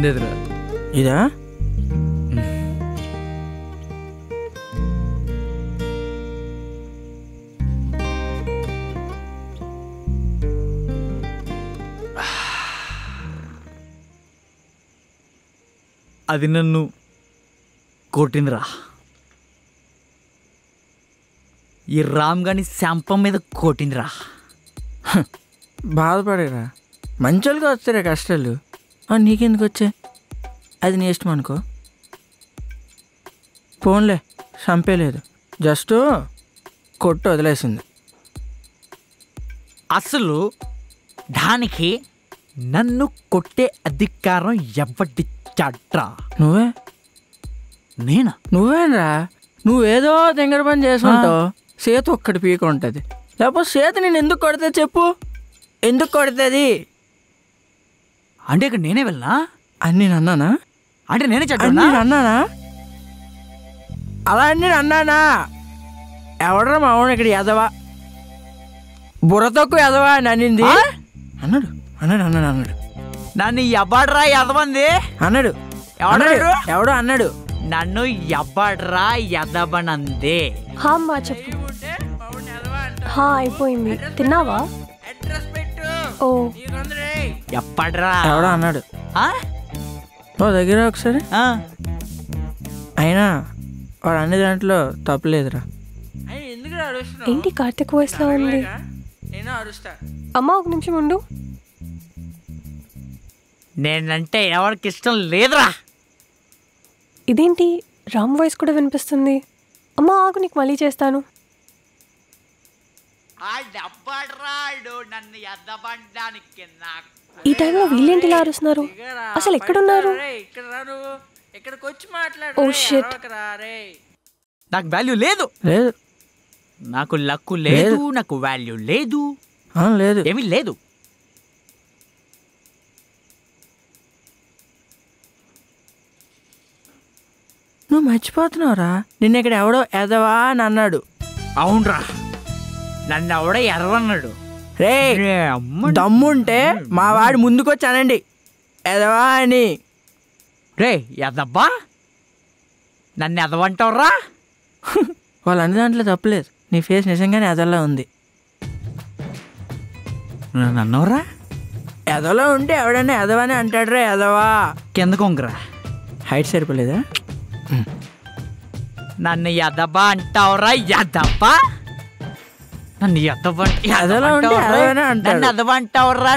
లేదురా. ఇదా? అది నన్ను కొట్టిందిరా. ఈ రామ్ గాని శాంపం మీద కొట్టిందిరా. బాధపడేరా, మంచోళ్ళకి వస్తారా కష్టాలు. నీకెందుకు వచ్చాయి? అది నీ ఇష్టం అనుకో. ఫోన్లే, చంపేలేదు, జస్ట్ కొట్టు వదిలేసింది. అసలు దానికి నన్ను కొట్టే అధికారం ఎవరిచ్చాడ్రా? నువ్వే. నేనా? నువ్వేనరా. నువ్వేదో తెంగర పని చేసుకుంటావు, చేత ఒక్కటి పీక ఉంటుంది. లేకపోతే చేత నేను ఎందుకు కొడితే చెప్పు, ఎందుకు కొడుతుంది? అంటే ఇక్కడ నేనే వెళ్ళనా? అని నేను అన్నానా? అంటే నేనే నేను అన్నానా? అలా అని నేను అన్నానా? ఎవడరా మా అవును ఇక్కడ ఎదవా, బుర్ర తక్కువ ఎదవా అని అనింది. అన్నాడు అన్నాడు అన్నాడు అన్నాడు నన్ను ఎవడ్రా ఎదవంది అన్నాడు. ఎవడో అన్నాడు నన్ను ఎవడ్రా ఎదవనంది. అమ్మా చెప్పు. అయిపోయింది. తిన్నావా? ఓ ఎప్పడ్రా ఎవడో అన్నాడు. ఓ దగ్గర ఒకసారి. అయినా వాడు అన్ని దాంట్లో తప్పలేదురా. ఏంటి కార్తీక్ వాయిస్ లో ఉంది? అమ్మా ఒక నిమిషం ఉండు. నేనంటే ఎవరికి ఇష్టం లేదురా. ఇదేంటి రామ్ వాయిస్ కూడా వినిపిస్తుంది? అమ్మా ఆగు, నీకు మళ్ళీ చేస్తాను. ఈ టైంలో వీళ్ళేంటి ఇలా అరుస్తున్నారు? అసలు ఎక్కడున్నారు? Oh shit. నాకు వాల్యూ లేదు, నాకు లక్కు లేదు, నాకు వాల్యూ లేదు, లేదు, ఏమీ లేదు. నువ్వు మర్చిపోతున్నావురా, నిన్న ఇక్కడ ఎవడో ఎదవా అని అన్నాడు. అవునరా, నన్ను ఎవడో ఎర్రన్నాడు. రే దమ్ముంటే మా వాడి ముందుకొచ్చి అనండి ఎదవా అని. రే ఎదబ్బా, నన్ను ఎదవంటావురా? వాళ్ళు అన్ని దాంట్లో తప్పలేదు, నీ ఫేస్ నిజంగానే ఎదలా ఉంది. నన్ను అన్నవరా? ఎదలో ఉంటే ఎవడన్నా ఎదవని అంటాడు రా. ఎదవా కింద కొంగరా, హైట్ సరిపోలేదా? నన్ను ఎదబా అంటావురా? ఎదబ్బా, నన్ను ఎదవంటావురా?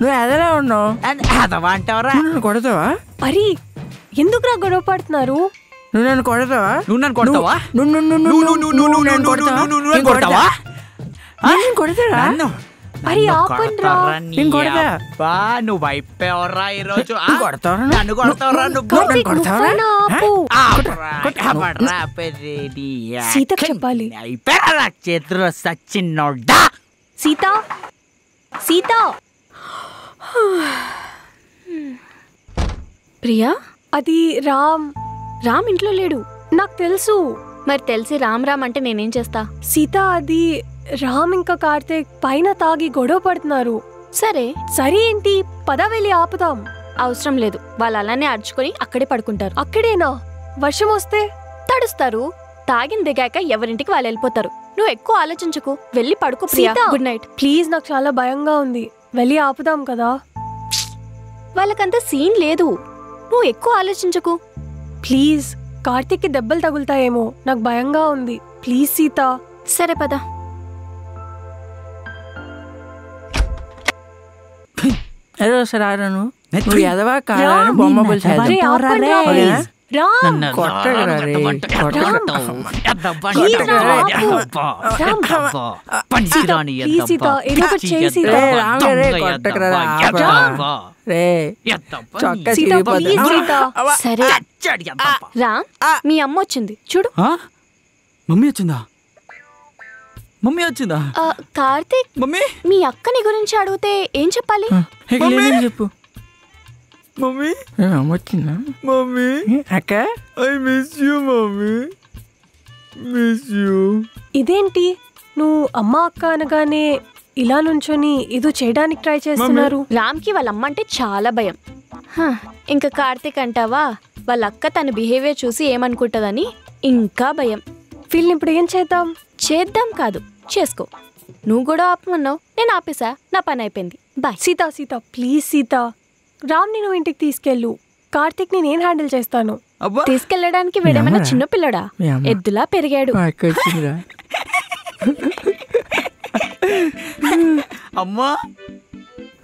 నువ్వు ఎదలా ఉన్నావు, ఎదవంటావురా? నన్ను కొడతావా? అరే ఎందుకురా గొడవ పడుతున్నారు? నువ్వు నన్ను కొడతావా? నువ్వు నన్ను కొడతావా? అరే ఆపండ్రా. నువ్వు అయిపోయావరా ఈరోజు. నన్ను కొడతావరా? సీతకు చెప్పాలి. అయిపోయారా చేతిలో సచ్చిన్నోడ్డా. సీత, సీత. ప్రియా, అది రామ్. రామ్ ఇంట్లో లేడు. నాకు తెలుసు. మరి తెలిసి రామ్ రామ్ అంటే నేనేం చేస్తా? సీత, అది రామ్ ఇంకా కార్తీక్ పైన తాగి గొడవ పడుతున్నారు. సరే సరే ఏంటి, పద వెళ్ళి ఆపుదాం. అవసరం లేదు, వాళ్ళు అలానే అరుచుకొని అక్కడే పడుకుంటారు. అక్కడేనా? వర్షం వస్తే తడుస్తారు. తాగిన దిగాక ఎవరింటికి వాళ్ళు వెళ్ళిపోతారు. నువ్వు ఎక్కువ ఆలోచించకు, వెళ్ళి పడుకో ప్రియా. Good night. ప్లీజ్, నాకు చాలా భయంగా ఉంది. వెళ్ళి ఆపుదాం కదా. వాళ్ళకంత సీన్ లేదు, నువ్వు ఎక్కువ ఆలోచించకు ప్లీజ్. కార్తీక్కి దెబ్బలు తగులుతాయేమో, నాకు భయంగా ఉంది. ప్లీజ్ సీత. సరే పద. సరే ఆరాను, నువ్వు ఎదవా కాదని బొమ్మ సరే రామ్, మీ అమ్మ వచ్చింది చూడు. మమ్మీ వచ్చిందా? మమ్మీ వచ్చిందా? కార్తీక్, మమ్మీ మీ అక్కని గురించి అడిగితే ఏం చెప్పాలి? చెప్పు. మమ్మీ వచ్చిందా? మమ్మీ అక్క, I miss you mummy, miss you. ఇదేంటి, నువ్వు అమ్మ అక్క అనగానే ఇలా నుంచొని ఏదో చేయడానికి ట్రై చేస్తున్నారు? రామ్కి వాళ్ళ అమ్మ అంటే చాలా భయం. ఇంకా కార్తీక్ అంటావా, వాళ్ళ అక్క తన బిహేవియర్ చూసి ఏమనుకుంటుందని ఇంకా భయం. వీళ్ళని ఇప్పుడు ఏం చేద్దాం? చేద్దాం కాదు, చేసుకో. నువ్వు కూడా ఆపమన్నావు, నేను ఆపేసా, నా పని అయిపోయింది. బాయ్. సీత ప్లీజ్ సీత, రామ్ని నువ్వు ఇంటికి తీసుకెళ్ళు. కార్తీక్ నేను హ్యాండిల్ చేస్తాను. తీసుకెళ్ళడానికి వీడేమైనా చిన్న పిల్లడా? ఎద్దులా పెరిగాడు. అమ్మా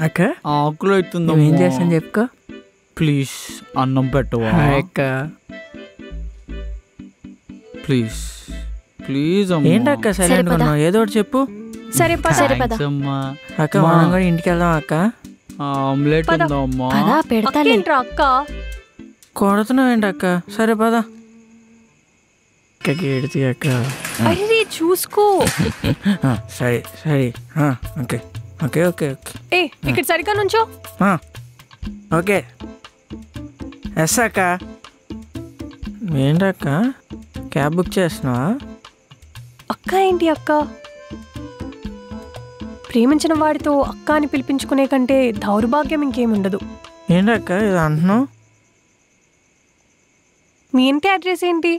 అక్క ఆకులు అవుతుంది. ఏం చేస్తాను చెప్పుకో. ప్లీజ్ అన్నం పెట్టవా అక్క? Please please. ఏంటక్క సైలెంట్ ఉన్నావు? ఏదో ఒకటి చెప్పు. సరే పద. అక్క మనం కూడా ఇంటికి వెళ్దాం అక్క. ఆమ్లెట్ ఉందమ్మా. పెడతాలేంట్రా అక్క. కొడుతున్నావు ఏంటి అక్క? సరే పద. అక్కకి అక్క. అరే చూసుకో. సరే సరే ఓకే ఓకే ఓకే ఓకే. ఇక్కడ సరిగ్గా నుంచో. ఓకే ఎస్ అక్క. ఏంటక్క క్యాబ్ బుక్ చేస్తున్నావా? అక్క ఏంటి అక్క? ప్రేమించిన వాడితో అక్క అని పిలిపించుకునే కంటే దౌర్భాగ్యం ఇంకేముండదు. ఏంటక్క ఇది అంటున్నావు? మీ ఇంటి అడ్రస్ ఏంటి?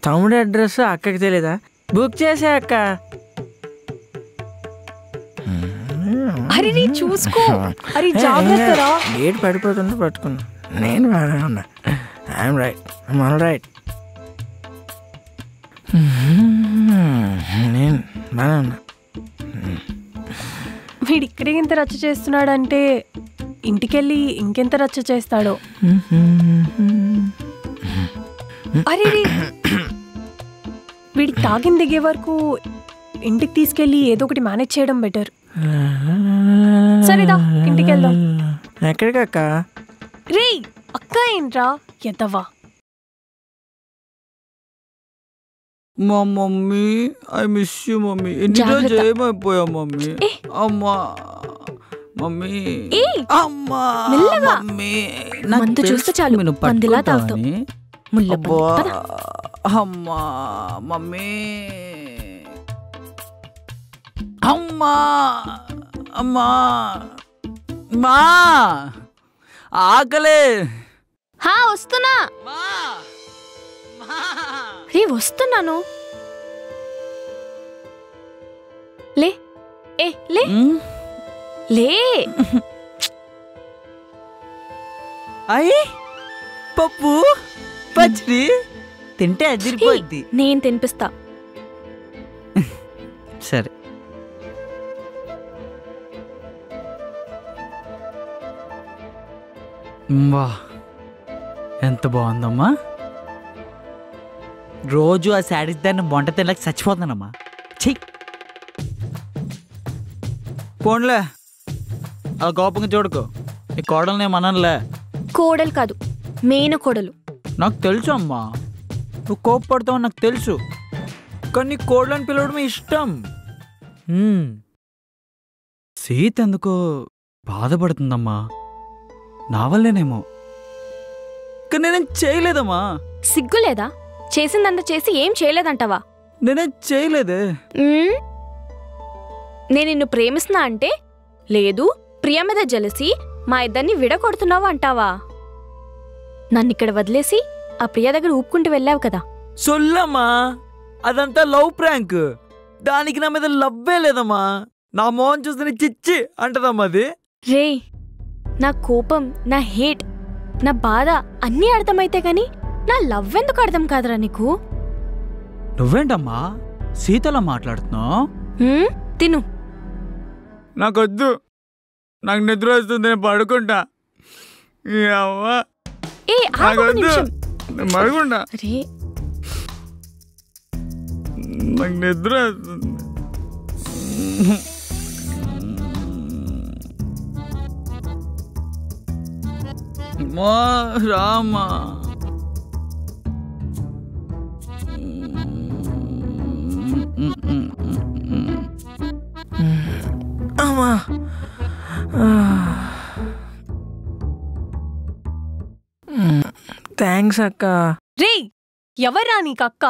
తమ్ముడి అడ్రస్ అక్కకి తెలీదా? బుక్ చేసే అక్క. అరే చూసుకో. అరే జాగ్రత్తరా. గేట్ పడిపోతుంటే పట్టుకున్నా. నేను బాగా ఉన్నా. I'm right, I'm all right. నేను బాగా ఉన్నా. వీడు ఇక్కడే ఇంత రచ్చ చేస్తున్నాడంటే ఇంటికెళ్ళి ఇంకెంత రచ్చ చేస్తాడో. అరే వీడికి తాగిన దిగే వరకు ఇంటికి తీసుకెళ్ళి ఏదో ఒకటి మేనేజ్ చేయడం బెటర్. సరేదా ఇంటికి వెళ్దాం. ఎక్కడికక్క? రే అక్క ఏంట్రా ఎదవా. మా mummy I miss you mummy. ఎన్ని రోజులు ఏమైపోయా మమ్మీ? అమ్మా మమ్మీ అమ్మా మమ్మీ. మందు చూస్తే చాలు మందులా తాగుతావు. అమ్మా మమ్మీ అమ్మా అమ్మా మా ఆకలే. వస్తున్నా వస్తున్నాను. లే లే లే. అయ్యి పప్పు పచ్చడి తింటే అదిరిపోద్ది. నేను తినిపిస్తా. సరే వా ఎంత బాగుందమ్మా. రోజు ఆ శారీస్ దాన్ని వంట తినలేక చచ్చిపోతానమ్మా. చెయ్యి పోన్లే అలా కోపంగా చూడకు. ఈ కోడలు ఏమనలే. కోడలు కాదు మేన కోడలు. నాకు తెలుసు అమ్మా, నువ్వు కోపపడతావు నాకు తెలుసు. కానీ కోడలని పిలవడం ఇష్టం. సీత ఎందుకో బాధపడుతుందమ్మా. నా వల్లేనేమో. కానీ నేనేం చేయలేదమ్మా. సిగ్గులేదా? చేసిందంతా చేసి ఏం చేయలేదంటావా? నేనేం చేయలేదే. నేను నిన్ను ప్రేమిస్తున్నా అంటే లేదు, ప్రియ మీద జలసి మా ఇద్దరిని విడగొడుతున్నావు అంటావా? నన్ను ఇక్కడ వదిలేసి ఆ ప్రియ దగ్గర ఊపుకుంటూ వెళ్ళావు కదా. సొల్లమ్మా, అదంతా లవ్ ప్రాంక్. దానికి నా మీద లవ్వే లేదమ్మా. నా మోహన్ చూస్తే చిచ్చి అంటదమ్మా అది. రే నా కోపం, నా హేట్, నా బాధ అన్నీ అర్థమైతే గాని నా లవ్ ఎందుకు అర్థం కాదురా నీకు? నువ్వేంటమ్మా సీతలా మాట్లాడుతున్నావు? తిను. నాకొద్దు, నాకు నిద్ర వస్తుంది, నేను పడుకుంటా. పడుకుంటా, నాకు నిద్ర వస్తుంది. మా రామా అమ్మా థ్యాంక్స్ అక్క. రే ఎవర్రా నీకు అక్క?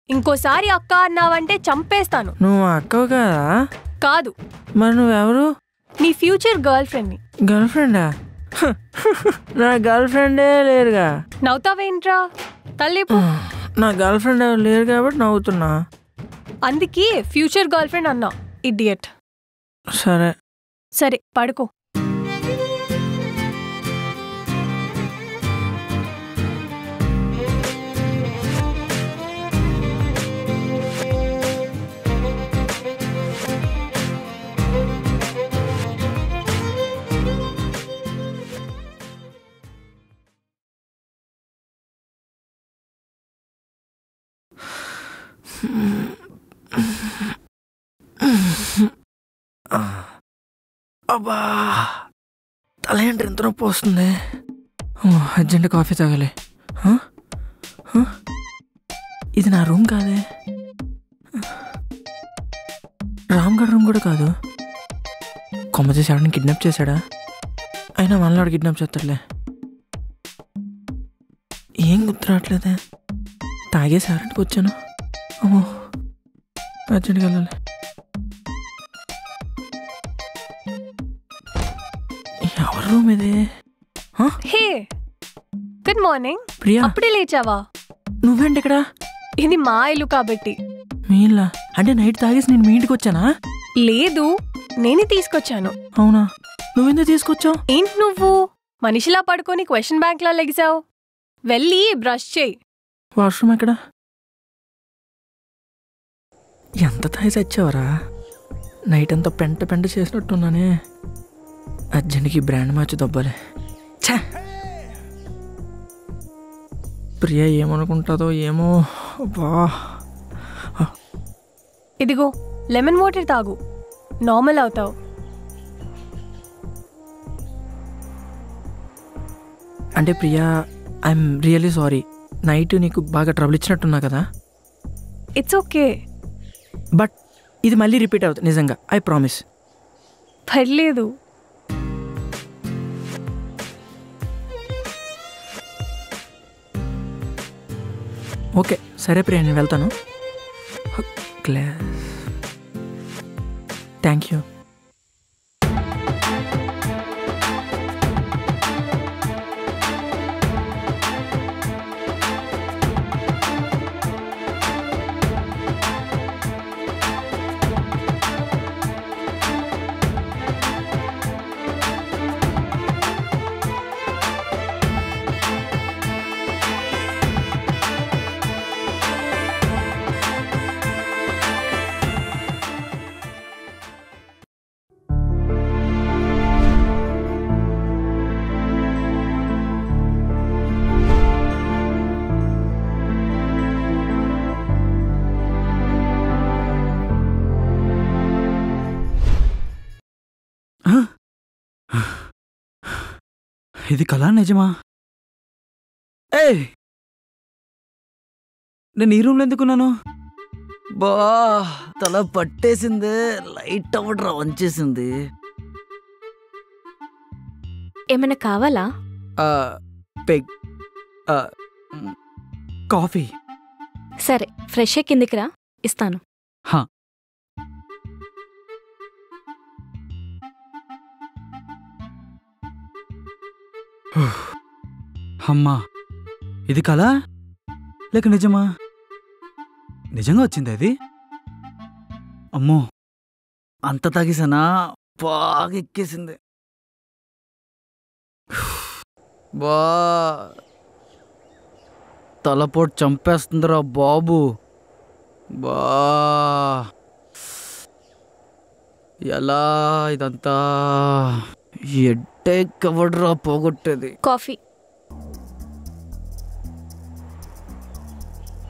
ఇంకోసారి అక్క అన్నావంటే చంపేస్తాను. నువ్వు అక్కవు కదా? కాదు, మరి నువ్వెవరు? నీ ఫ్యూచర్ గర్ల్ ఫ్రెండ్ని. గర్ల్ ఫ్రెండా? నా గర్ల్ ఫ్రెండే లేరుగా. నవ్వుతావేంట్రా? తల్లిపు. నా గర్ల్ ఫ్రెండ్ ఎవరు లేరు కాబట్టి నవ్వుతున్నా. అందుకే ఫ్యూచర్ గర్ల్ ఫ్రెండ్ అన్నా, ఇడియట్. సరే సరే పడుకో. అబ్బా, తల ఏంటి ఎంత నొప్పి వస్తుంది. అర్జెంట్ కాఫీ తాగాలి. ఇది నా రూమ్ కాదే, రామ్గఢ్ రూమ్ కూడా కాదు. కొమ్మ చేసి ఆవిడని కిడ్నాప్ చేశాడా? అయినా మళ్ళీ ఆవిడ కిడ్నాప్ చేస్తాడులే. ఏం గుర్తు రావట్లేదే. తాగేసి ఆరింటికి వచ్చాను. అమ్మో, అర్జెంట్కి వెళ్ళాలి. ఎవరి రూమ్ ఇది? హే, గుడ్ మార్నింగ్. ప్రియా, అప్పుడే లేచావా? నువ్వేంటి ఇక్కడ? ఇది మా ఇల్లు కాబట్టి. మీ ఇల్లా? అంటే నైట్ తాగేసి నేను మీ ఇంటికి వచ్చానా? లేదు, నేనే తీసుకొచ్చాను. అవునా? నువ్వెందుకు తీసుకొచ్చావు? ఏంటి నువ్వు మనిషిలా పడుకొని క్వశ్చన్ బ్యాంక్ లా లెగిసావు? వెళ్ళి బ్రష్ చేయి. వాష్రూమ్ ఎక్కడ? ఎంత తాగి చచ్చావరా? నైట్ అంతా పెంట పెంట చేసినట్టున్నానే. అర్జెంట్కి బ్రాండ్ మార్చి దొబ్బాలి. ఛా, ప్రియా ఏమనుకుంటుందో ఏమో. బా, ఇదిగో లెమన్ వాటర్ తాగు, నార్మల్ అవుతావు. అంటే Priya, I'm really sorry. Night నీకు బాగా ట్రబుల్ ఇచ్చినట్టున్నా కదా. It's okay. బట్ ఇది మళ్ళీ రిపీట్ అవుతుంది నిజంగా, ఐ ప్రామిస్. పర్లేదు. ఓకే సరే ప్రియా, నేను వెళ్తాను. గ్లాస్. Thank you. ఇది కళా నిజమా? ఏయ్, నేను ఈ రూమ్లో ఎందుకున్నాను? బా, తల పట్టేసింది. లైట్ అవ్వడం వంచేసింది. ఏమైనా కావాలా? Peg, coffee. సరే, ఫ్రెష్ కిందికి రా, ఇస్తాను. హా. అమ్మా, ఇది కళ లేక నిజమా? నిజంగా వచ్చింది అది? అమ్మో, అంత తాగేసానా? బాగా ఎక్కేసింది. బా, తలపోటు చంపేస్తుందిరా బాబు. బా, ఎలా ఇదంతా? ఎడ్డెక్ ఎవడ్రా పోగొట్టేది? కాఫీ.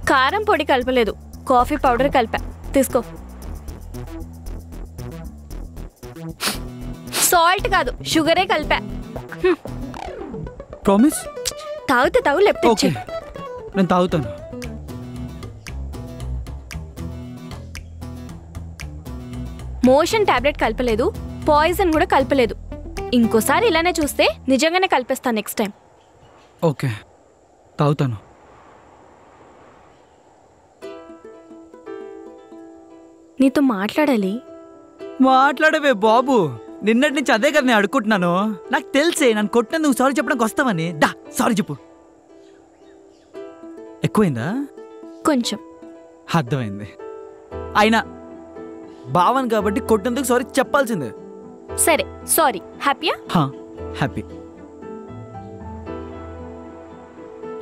కారం పొడి కలపలేదు, కాఫీ పౌడర్ కలిపా, తీసుకో. సాల్ట్ కాదు, షుగరే కలిపా. ప్రామిస్? తాగితే తాగు, లేకపోతే ఓకే, నేను తాగుతాను. మోషన్ టాబ్లెట్ కలపలేదు, పాయిజన్ కూడా కలపలేదు. ఇంకోసారి ఇలానే చూస్తే నిజంగానే కలిపేస్తాను నెక్స్ట్ టైం. ఓకే, తాగుతాను. నీతో మాట్లాడాలి. మాట్లాడవే బాబు, నిన్నటి నుంచి అదే కదా నేను అడుక్కుంటున్నాను. నాకు తెలిసే నన్ను కొట్టిన నువ్వు సారీ చెప్పడానికి వస్తావని. దా సారీ చెప్పు. ఎక్కువైందా? కొంచెం. అర్థమైంది. అయినా భావన్ కాబట్టి కొట్టినందుకు సారీ చెప్పాల్సిందే. సరే సారీ. హ్యాపీయా? హ్యాపీ.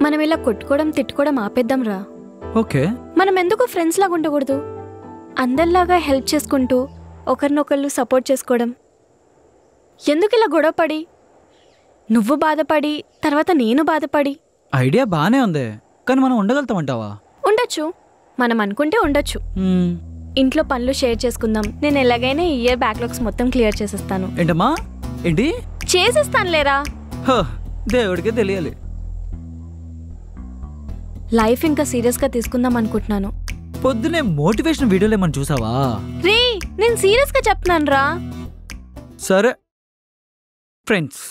మనం ఇలా కొట్టుకోవడం తిట్టుకోవడం ఆపేద్దాం రా. ఓకే. మనం ఎందుకు ఫ్రెండ్స్ లాగా ఉండకూడదు? అందరిలాగా హెల్ప్ చేసుకుంటూ ఒకరినొకళ్ళు సపోర్ట్ చేసుకోవడం. ఎందుకు ఇలా గొడవపడి, నువ్వు బాధపడి తర్వాత నేను బాధపడి? ఐడియా బానే ఉంది, కానీ మనం ఉండగలుగుతామంటావా? ఉండొచ్చు, మనం అనుకుంటే ఉండొచ్చు. ఇంట్లో పనులు షేర్ చేసుకుందాం. నేను ఎలాగైనా ఈ ఇయర్ బ్యాక్లాగ్స్ మొత్తం క్లియర్ చేసేస్తాను. ఏంటమ్మా? ఏంటి? చేసేస్తాను లేరా. దేవుడికే తెలియాలి. లైఫ్ ఇంకా సీరియస్ గా తీసుకుందాం అనుకుంటున్నాను. పొద్దునే మోటివేషన్ వీడియోలు ఏమన్నా చూసావా? రే నేను సీరియస్ గా చెప్తున్నాను రా. సరే ఫ్రెండ్స్.